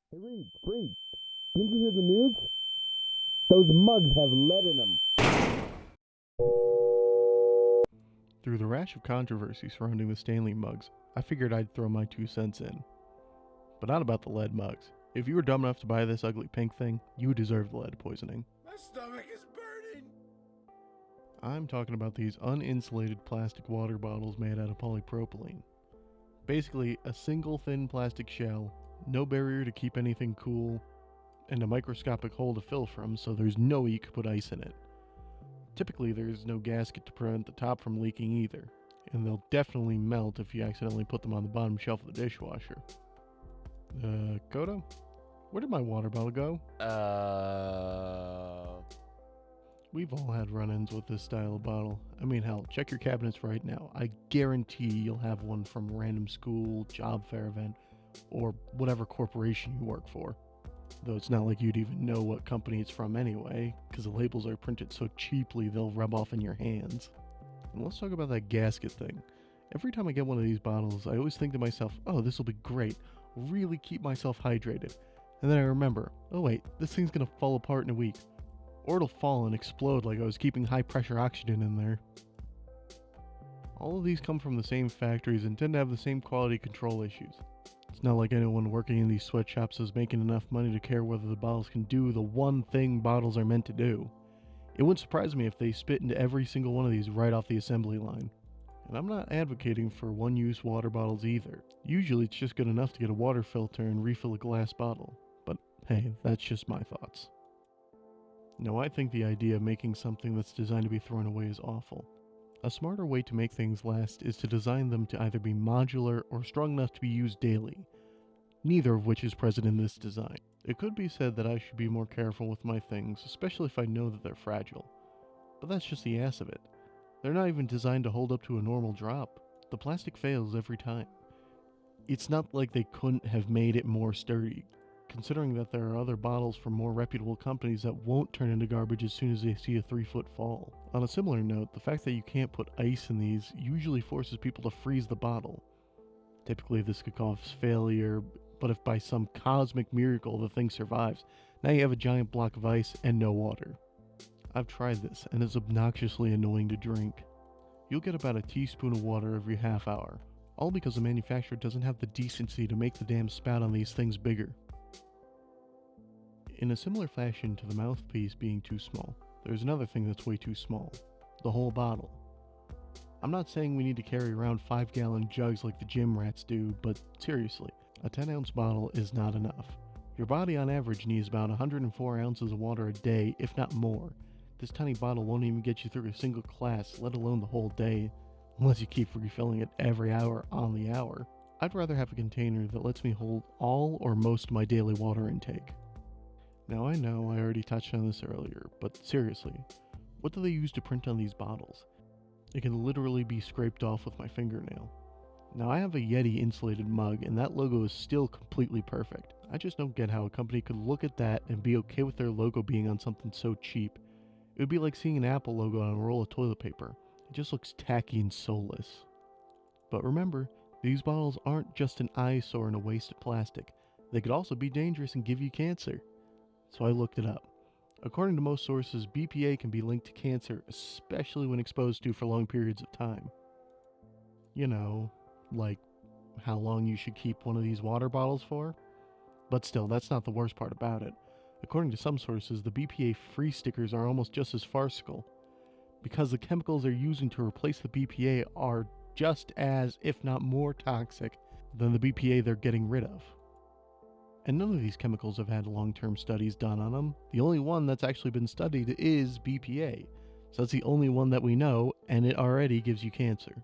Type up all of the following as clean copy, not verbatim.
Hey Reed, didn't you hear the news? Those mugs have lead in them. Through the rash of controversy surrounding the Stanley mugs, I figured I'd throw my 2 cents in. But not about the lead mugs. If you were dumb enough to buy this ugly pink thing, you deserve the lead poisoning. My stomach is burning! I'm talking about these uninsulated plastic water bottles made out of polypropylene. Basically, a single thin plastic shell, no barrier to keep anything cool, and a microscopic hole to fill from so there's no way you could put ice in it. Typically, there's no gasket to prevent the top from leaking either, and they'll definitely melt if you accidentally put them on the bottom shelf of the dishwasher. Koda? Where did my water bottle go? We've all had run-ins with this style of bottle. I mean, hell, check your cabinets right now. I guarantee you'll have one from a random school, job fair event, or whatever corporation you work for. Though it's not like you'd even know what company it's from anyway, because the labels are printed so cheaply they'll rub off in your hands. And let's talk about that gasket thing. Every time I get one of these bottles, I always think to myself, oh, this will be great. Really keep myself hydrated. And then I remember, oh wait, this thing's gonna fall apart in a week. Or it'll fall and explode like I was keeping high pressure oxygen in there. All of these come from the same factories and tend to have the same quality control issues. It's not like anyone working in these sweatshops is making enough money to care whether the bottles can do the one thing bottles are meant to do. It wouldn't surprise me if they spit into every single one of these right off the assembly line. And I'm not advocating for one-use water bottles either. Usually it's just good enough to get a water filter and refill a glass bottle. But hey, that's just my thoughts. Now I think the idea of making something that's designed to be thrown away is awful. A smarter way to make things last is to design them to either be modular or strong enough to be used daily, neither of which is present in this design. It could be said that I should be more careful with my things, especially if I know that they're fragile. But that's just the ass of it. They're not even designed to hold up to a normal drop. The plastic fails every time. It's not like they couldn't have made it more sturdy, considering that there are other bottles from more reputable companies that won't turn into garbage as soon as they see a 3-foot fall. On a similar note, the fact that you can't put ice in these usually forces people to freeze the bottle. Typically this could cause failure, but if by some cosmic miracle the thing survives, now you have a giant block of ice and no water. I've tried this, and it's obnoxiously annoying to drink. You'll get about a teaspoon of water every half hour, all because the manufacturer doesn't have the decency to make the damn spout on these things bigger. In a similar fashion to the mouthpiece being too small, there's another thing that's way too small: the whole bottle. I'm not saying we need to carry around 5-gallon jugs like the gym rats do, but seriously, a 10-ounce bottle is not enough. Your body on average needs about 104 ounces of water a day, if not more. This tiny bottle won't even get you through a single class, let alone the whole day, unless you keep refilling it every hour on the hour. I'd rather have a container that lets me hold all or most of my daily water intake. Now I know I already touched on this earlier, but seriously, what do they use to print on these bottles? It can literally be scraped off with my fingernail. Now I have a Yeti insulated mug and that logo is still completely perfect. I just don't get how a company could look at that and be okay with their logo being on something so cheap. It would be like seeing an Apple logo on a roll of toilet paper. It just looks tacky and soulless. But remember, these bottles aren't just an eyesore and a waste of plastic. They could also be dangerous and give you cancer. So I looked it up. According to most sources, BPA can be linked to cancer, especially when exposed to for long periods of time. You know, like how long you should keep one of these water bottles for? But still, that's not the worst part about it. According to some sources, the BPA-free stickers are almost just as farcical, because the chemicals they're using to replace the BPA are just as, if not more toxic than the BPA they're getting rid of. And none of these chemicals have had long-term studies done on them. The only one that's actually been studied is BPA, so that's the only one that we know, and it already gives you cancer.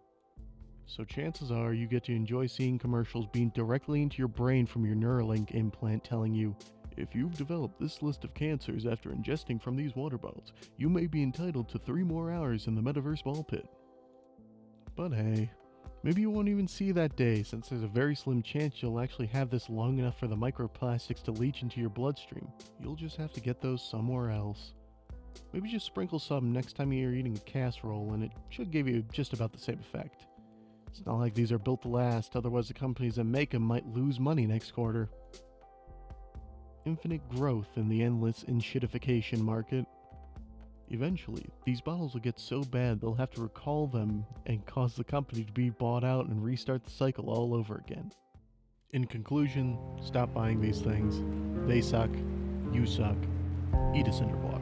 So chances are you get to enjoy seeing commercials beamed directly into your brain from your Neuralink implant telling you, if you've developed this list of cancers after ingesting from these water bottles, you may be entitled to 3 more hours in the metaverse ball pit. But hey, maybe you won't even see that day, since there's a very slim chance you'll actually have this long enough for the microplastics to leach into your bloodstream. You'll just have to get those somewhere else. Maybe just sprinkle some next time you're eating a casserole and it should give you just about the same effect. It's not like these are built to last, otherwise the companies that make them might lose money next quarter. infinite growth in the endless enshittification market. Eventually, these bottles will get so bad they'll have to recall them and cause the company to be bought out and restart the cycle all over again. In conclusion, stop buying these things. They suck. You suck. Eat a cinder block.